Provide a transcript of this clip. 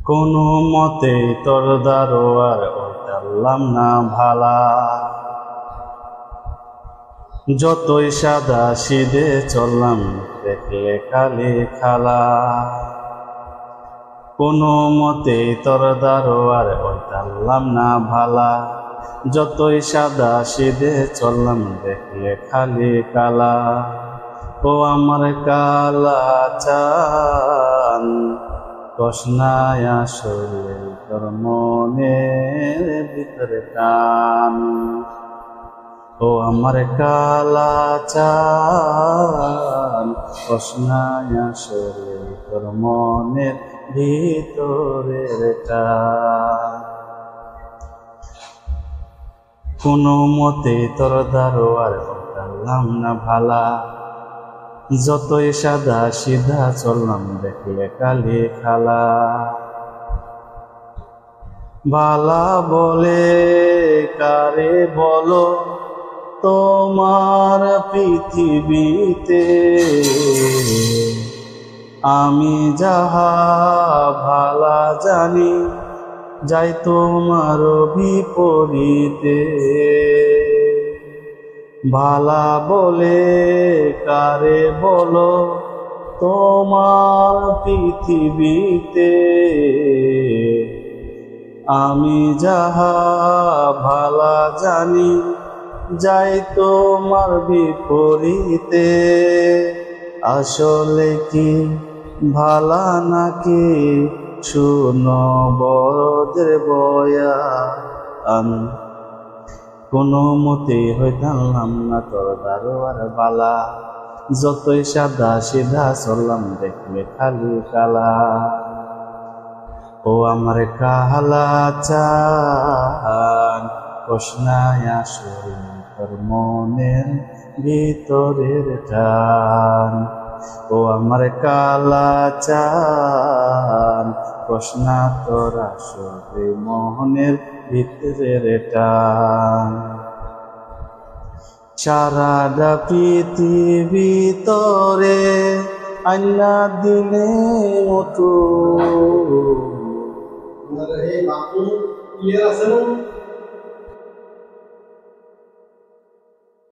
কোনো মতেই তোর দারোয়ার ওঠালাম না ভালা, যতই সাদা সিধে চললাম দেখলে খালি খালা। কোনো মতেই তোর দারোয়ার ওঠালাম না ভালা, যতই সাদা সিধে চললাম দেখলে খালি কালা। ও আমার কালা চান কষনায় আসলে তোর মনের ভিতরে টান। ও আমার কালা চান কষনায় আসলে তোর মনের ভিতরের টান। কোনো মতে তোর দারোয়ার ওঠালাম না ভালা, যতই সাদা সিধা চললাম দেখলে কালি খালা। ভালা বলে কারে বলো তোমার পৃথিবীতে, আমি যাহা ভালা জানি যাই তোমার বিপরীতে। ভালা বলে কারে বলো তোমার পৃথিবীতে, আমি যাহা ভালা জানি যাই তোমার বিপরীতে। আসলে কি ভালা নাকি শুনো বড়দের বয়ান, কোনো মতেই হইতাম না তোর দারোয়ার বালা, যতই সাদা সিধা চললাম দেখলে খালি কালা। ও আমার কালা চান কষনায় আসলে তোর মনের ভিতরের টান। ও আমার কালা চান কষনা তোর আসলে মনের ভিতরের টান। সারাটা পৃথিবী তোরে আইনা দিলে মতো।